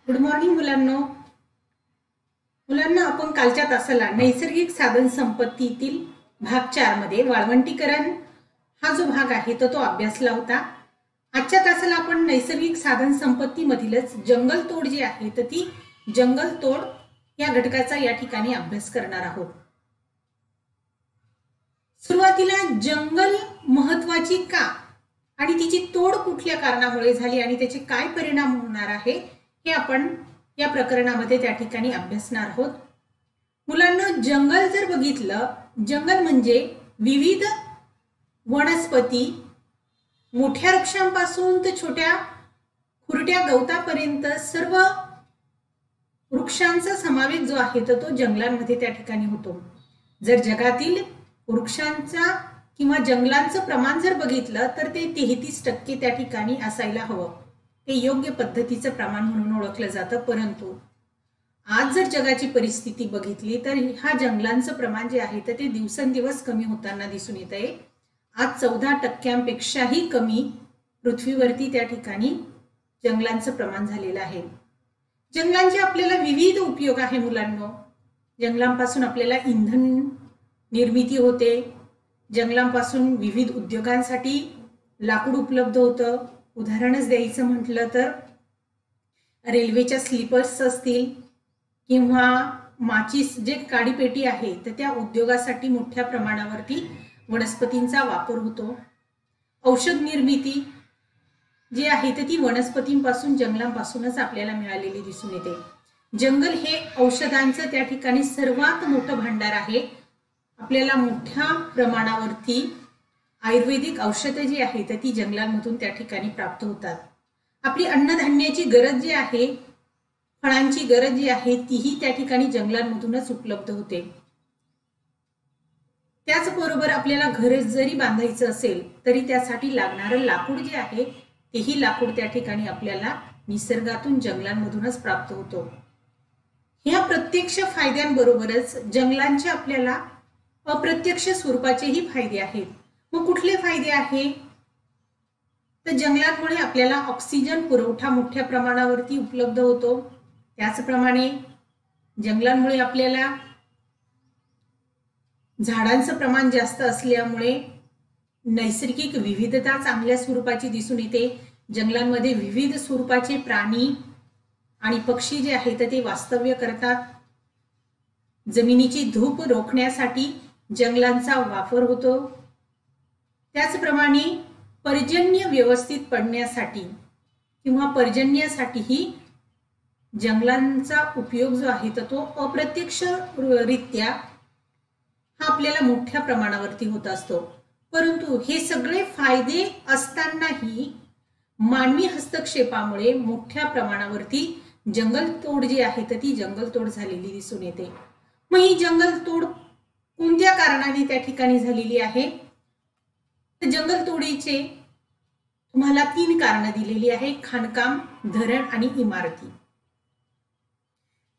Good morning मुलांनो. आपण कालच्या तासाला नैसर्गिक साधन संपत्तीतील भाग 4 मध्ये वाळवंटीकरण हा जो भाग आहे तो अभ्यासला होता. आजच्या तासाला आपण नैसर्गिक साधन संपत्तीमधीलच जंगलतोड जी आहे तर ती जंगलतोड या घटकाचा या ठिकाणी अभ्यास करणार आहोत. सुरुवातीला जंगल महत्वाची का आणि तिची तोड कुठल्या कारणामुळे झाली आणि त्याचे काय परिणाम होणार आहे हे आपण या प्रकरणामध्ये त्या ठिकाणी अभ्यासणार आहोत. मुलांना जंगल जर बघितलं, जंगल म्हणजे विविध वनस्पती, मोठ्या वृक्षांपासून तर छोट्या खुरट्या गवतापर्यंत सर्व वृक्षांचा समावेश जो आहे तो जंगलांमध्ये त्या ठिकाणी होतो. जर जगातील वृक्षांचा किंवा जंगलांचं प्रमाण जर बघितलं तर ते 33% त्या ठिकाणी असायला हवं. ते योग्य पद्धतीचं प्रमाण म्हणून ओळखलं जातं. परंतु आज जर जगाची परिस्थिती बघितली तर ह्या जंगलांचं प्रमाण जे आहे तर ते दिवसेंदिवस कमी होताना दिसून येत आहे. आज 14%पेक्षाही कमी पृथ्वीवरती त्या ठिकाणी जंगलांचं प्रमाण झालेलं आहे. जंगलांचे आपल्याला विविध उपयोग आहे मुलांनो. जंगलांपासून आपल्याला इंधन निर्मिती होते. जंगलांपासून विविध उद्योगांसाठी लाकूड उपलब्ध होतं. उदाहरणच द्यायचं म्हटलं तर रेल्वेच्या स्लीपर्स असतील किंवा माचीस जे काडीपेटी आहे तर त्या उद्योगासाठी मोठ्या प्रमाणावरती वनस्पतींचा वापर होतो. औषध निर्मिती जी आहे तर ती वनस्पतींपासून जंगलांपासूनच आपल्याला मिळालेली दिसून येते. जंगल हे औषधांचं त्या ठिकाणी सर्वात मोठं भांडार आहे. आपल्याला मोठ्या प्रमाणावरती आयुर्वेदिक औषधं जी आहेत ती जंगलांमधून त्या ठिकाणी प्राप्त होतात. आपली अन्नधान्याची गरज जी आहे, फळांची गरज जी आहे तीही त्या ठिकाणी जंगलांमधूनच उपलब्ध होते. त्याचबरोबर आपल्याला घर जरी बांधायचं असेल तरी त्यासाठी लागणारं लाकूड जे आहे तेही लाकूड त्या ठिकाणी आपल्याला निसर्गातून जंगलांमधूनच प्राप्त होतो. ह्या प्रत्यक्ष फायद्यांबरोबरच जंगलांचे आपल्याला अप्रत्यक्ष स्वरूपाचेही फायदे आहेत. मग कुठले फायदे आहेत तर जंगलांमुळे आपल्याला ऑक्सिजन पुरवठा मोठ्या प्रमाणावरती उपलब्ध होतो. त्याचप्रमाणे जंगलांमुळे आपल्याला झाडांचं प्रमाण जास्त असल्यामुळे नैसर्गिक विविधता चांगल्या स्वरूपाची दिसून येते. जंगलांमध्ये विविध स्वरूपाचे प्राणी आणि पक्षी जे आहेत ते वास्तव्य करतात. जमिनीची धूप रोखण्यासाठी जंगलांचा वापर होतो. त्याचप्रमाणे पर्जन्य व्यवस्थित पडण्यासाठी किंवा पर्जन्यासाठीही जंगलांचा उपयोग जो आहे तो अप्रत्यक्षरित्या हा आपल्याला मोठ्या प्रमाणावरती होत असतो. परंतु हे सगळे फायदे असतानाही मानवी हस्तक्षेपामुळे मोठ्या प्रमाणावरती जंगलतोड जी आहे तर ती जंगलतोड झालेली दिसून येते. मग ही जंगलतोड कोणत्या कारणाने त्या ठिकाणी झालेली आहे तर जंगलतोडीचे तुम्हाला 3 कारणं दिलेली आहे: खाणकाम, धरण आणि इमारती.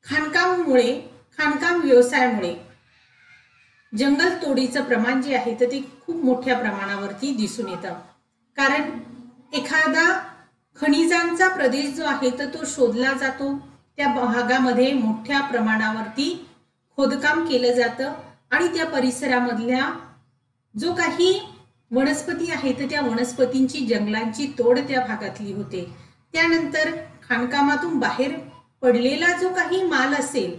खाणकाम व्यवसायामुळे जंगलतोडीचं प्रमाण जे आहे तर ते खूप मोठ्या प्रमाणावरती दिसून येतं. कारण एखादा खनिजांचा प्रदेश जो आहे तर तो शोधला जातो. त्या भागामध्ये मोठ्या प्रमाणावरती खोदकाम केलं जातं आणि त्या परिसरामधल्या जो काही वनस्पती आहेत त्या वनस्पतींची जंगलांची तोड त्या भागातली होते. त्यानंतर खाणकामातून बाहेर पडलेला जो काही माल असेल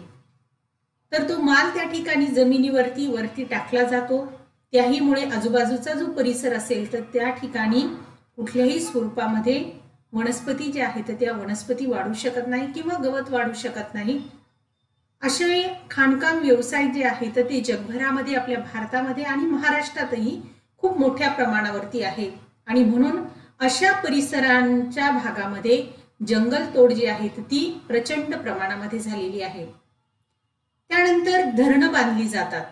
तर तो माल त्या ठिकाणी जमिनीवरती वरती टाकला जातो. त्याहीमुळे आजूबाजूचा जो परिसर असेल तर त्या ठिकाणी कुठल्याही स्वरूपामध्ये वनस्पती ज्या आहेत त्या वनस्पती वाढू शकत नाही किंवा गवत वाढू शकत नाही. असे खाणकाम व्यवसाय जे आहेत ते जगभरामध्ये, आपल्या भारतामध्ये आणि महाराष्ट्रातही खूप मोठ्या प्रमाणावरती आहे. आणि म्हणून अशा परिसरांच्या भागामध्ये जंगलतोड जी आहे ती प्रचंड प्रमाणामध्ये झालेली आहे. त्यानंतर धरणं बांधली जातात.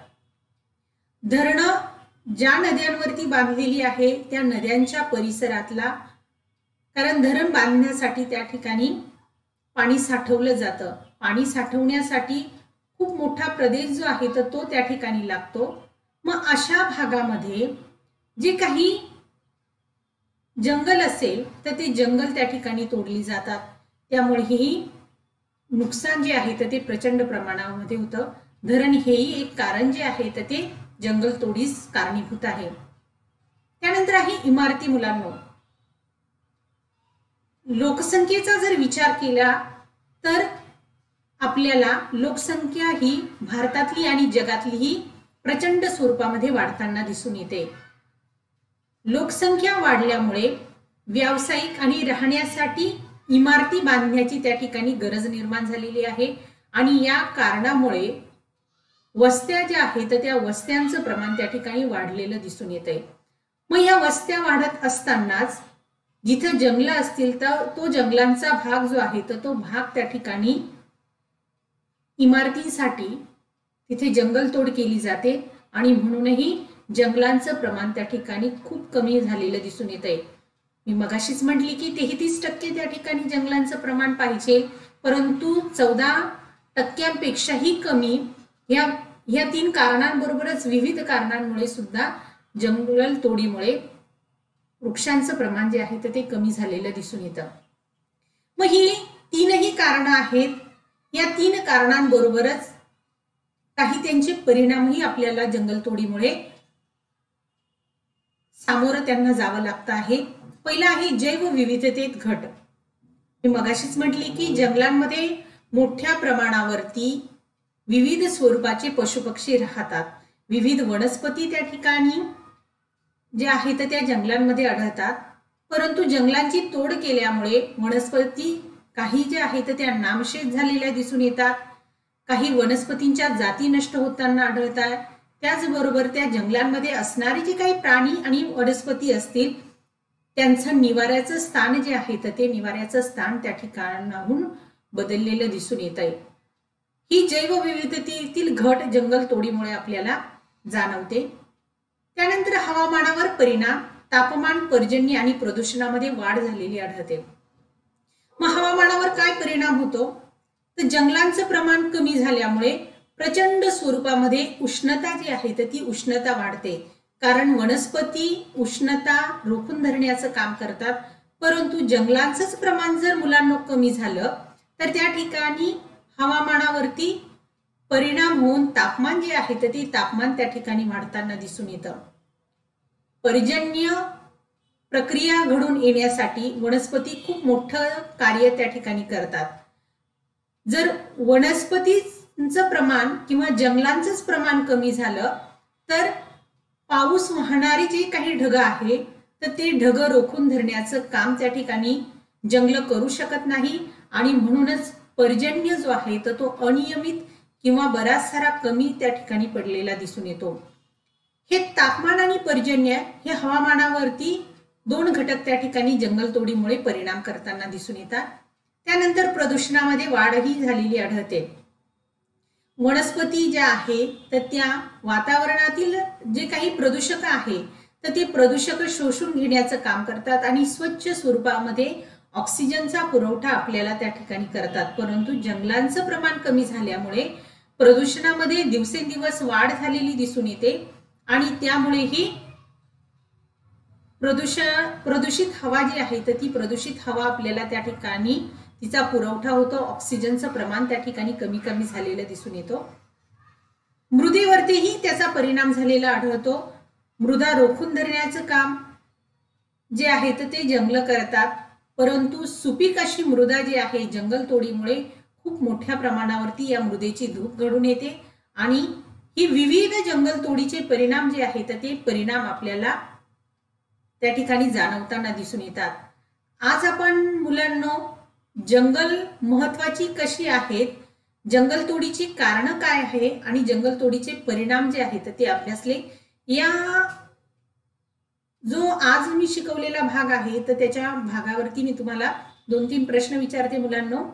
धरणं ज्या नद्यांवरती बांधलेली आहे त्या नद्यांच्या परिसरातला, कारण धरण बांधण्यासाठी त्या ठिकाणी पाणी साठवलं जातं. पाणी साठवण्यासाठी खूप मोठा प्रदेश जो आहे तर तो त्या ठिकाणी लागतो. मग अशा भागामध्ये जे काही जंगल असेल तर ते जंगल त्या ठिकाणी तोडली जातात. त्यामुळे ही नुकसान जे आहे तर ते प्रचंड प्रमाणामध्ये होतं. धरण हेही एक कारण जे आहे तर ते जंगलतोडीस कारणीभूत आहे. त्यानंतर आहे इमारती. मुलांनो, लोकसंख्येचा जर विचार केला तर आपल्याला लोकसंख्या ही भारतातली आणि जगातलीही प्रचंड स्वरूपामध्ये वाढताना दिसून येते. लोकसंख्या वाढल्यामुळे व्यावसायिक आणि राहण्यासाठी इमारती बांधण्याची त्या ठिकाणी गरज निर्माण झालेली आहे आणि या कारणामुळे वस्त्या ज्या आहेत त्या वस्त्यांचं प्रमाण त्या ठिकाणी वाढलेलं दिसून येतंय. मग या वस्त्या वाढत असतानाच जिथे जंगलं असतील तर तो जंगलांचा भाग जो आहे तर तो भाग त्या ठिकाणी इमारतींसाठी तिथे जंगलतोड केली जाते आणि म्हणूनही जंगलांचं प्रमाण त्या ठिकाणी खूप कमी झालेलं दिसून येतंय. मी मगाशीच म्हटली की 33% त्या ठिकाणी जंगलांचं प्रमाण पाहिजे, परंतु 14%पेक्षाही कमी या 3 कारणांबरोबरच विविध कारणांमुळे सुद्धा जंगल तोडीमुळे वृक्षांचं प्रमाण जे आहे ते कमी झालेलं दिसून येतं. मग ही 3ही कारणं आहेत. या 3 कारणांबरोबरच काही त्यांचे परिणामही आपल्याला जंगलतोडीमुळे सामोरं त्यांना जावं लागतं आहे. पहिला आहे जैवविविधतेत घट. मी मगाशीच म्हटली की जंगलांमध्ये मोठ्या प्रमाणावरती विविध स्वरूपाचे पशुपक्षी राहतात. विविध वनस्पती त्या ठिकाणी जे आहेत त्या जंगलांमध्ये आढळतात, परंतु जंगलांची तोड केल्यामुळे वनस्पती काही जे आहेत त्या नामशेष झालेल्या दिसून येतात. काही वनस्पतींच्या जाती नष्ट होताना आढळतात. त्याचबरोबर त्या जंगलांमध्ये असणारे जे काही प्राणी आणि वनस्पती असतील त्यांचं निवाऱ्याचं स्थान जे आहे तर ते निवाऱ्याचं स्थान त्या ठिकाणाहून बदललेलं दिसून येत आहे. ही जैवविविधतेतील घट जंगलतोडीमुळे आपल्याला जाणवते. त्यानंतर हवामानावर परिणाम, तापमान, पर्जन्य आणि प्रदूषणामध्ये वाढ झालेली आढळते. मग हवामानावर काय परिणाम होतो तर जंगलांचं प्रमाण कमी झाल्यामुळे प्रचंड स्वरूपामध्ये उष्णता जी आहे तर ती उष्णता वाढते. कारण वनस्पती उष्णता रोखून धरण्याचं काम करतात, परंतु जंगलांचंच प्रमाण जर मुलांना कमी झालं तर त्या ठिकाणी हवामानावरती परिणाम होऊन तापमान जे आहे तर ते तापमान त्या ठिकाणी वाढताना दिसून येतं. पर्जन्य प्रक्रिया घडून येण्यासाठी वनस्पती खूप मोठं कार्य त्या ठिकाणी करतात. जर वनस्पतींचं प्रमाण किंवा जंगलांचंच प्रमाण कमी झालं तर पाऊस वाहणारी जी काही ढगं आहे तर ते ढगं रोखून धरण्याचं काम त्या ठिकाणी जंगल करू शकत नाही आणि म्हणूनच पर्जन्य जो आहे तर तो अनियमित किंवा बराच सारा कमी त्या ठिकाणी पडलेला दिसून येतो. हे तापमान आणि पर्जन्य हे हवामानावरती 2 घटक त्या ठिकाणी जंगलतोडीमुळे परिणाम करताना दिसून येतात. त्यानंतर प्रदूषणामध्ये वाढही झालेली आढळते. वनस्पती ज्या आहे तर त्या वातावरणातील जे काही प्रदूषक आहे तर ते प्रदूषक शोषून घेण्याचं काम करतात आणि स्वच्छ स्वरूपामध्ये ऑक्सिजनचा पुरवठा आपल्याला त्या ठिकाणी करतात. परंतु जंगलांचं प्रमाण कमी झाल्यामुळे प्रदूषणामध्ये दिवसेंदिवस वाढ झालेली दिसून येते आणि त्यामुळेही प्रदूषित हवा जी आहे तर ती प्रदूषित हवा आपल्याला त्या ठिकाणी तिचा पुरवठा होतो. ऑक्सिजनचं प्रमाण त्या ठिकाणी कमी कमी झालेलं दिसून येतो. मृदेवरतीही त्याचा परिणाम झालेला आढळतो. मृदा रोखून धरण्याचं काम जे आहे तर ते जंगल करतात, परंतु सुपीक अशी मृदा जी आहे जंगलतोडीमुळे खूप मोठ्या प्रमाणावरती या मृदेची धूप घडून येते आणि ही विविध जंगलतोडीचे परिणाम जे आहेत तर ते परिणाम आपल्याला त्या ठिकाणी जाणवताना दिसून येतात. आज आपण मुलांनो जंगल महत्वाची कशी आहेत, जंगलतोडीची कारणं काय आहे आणि जंगलतोडीचे परिणाम जे आहेत ते अभ्यासले. या जो आज मी शिकवलेला भाग आहे तर त्याच्या भागावरती मी तुम्हाला 2-3 प्रश्न विचारते मुलांनो.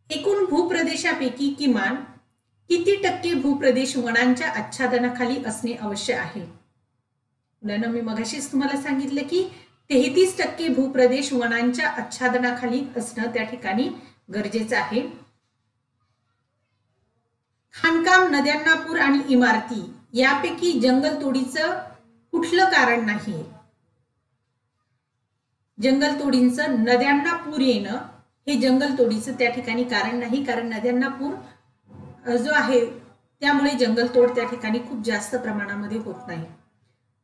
एकूण भूप्रदेशापैकी किमान किती टक्के भूप्रदेश वनांच्या आच्छादनाखाली असणे आवश्यक आहे? मुलांना मी मगाशीच तुम्हाला सांगितलं की 33% भूप्रदेश वनांच्या आच्छादनाखाली असणं त्या ठिकाणी गरजेचं आहे. खाणकाम, नद्यांना पूर आणि इमारती यापैकी जंगलतोडीचं कुठलं कारण नाही? जंगलतोडींचं नद्यांना पूर येणं हे जंगलतोडीचं त्या ठिकाणी कारण नाही, कारण नद्यांना पूर जो आहे त्यामुळे जंगलतोड त्या ठिकाणी खूप जास्त प्रमाणामध्ये होत नाही.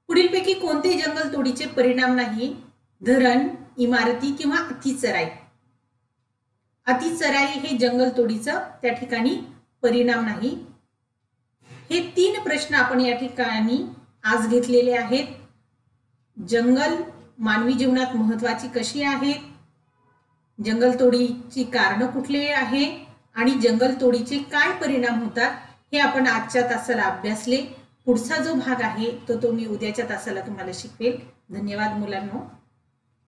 पुढीलपैकी कोणते जंगलतोडीचे परिणाम नाही? धरण, इमारती किंवा अतिचराई. अतिचराई हे जंगलतोडीचं त्या ठिकाणी परिणाम नाही. हे 3 प्रश्न आपण या ठिकाणी आज घेतलेले आहेत. जंगल मानवी जीवनात महत्त्वाची कशी आहेत, जंगलतोडीची कारणं कुठली आहे आणि जंगलतोडीचे काय परिणाम होतात हे आपण आजच्या तासाला अभ्यासले. पुढचा जो भाग आहे तो मी उद्याच्या तासाला तुम्हाला शिकवेल. धन्यवाद मुलांनो.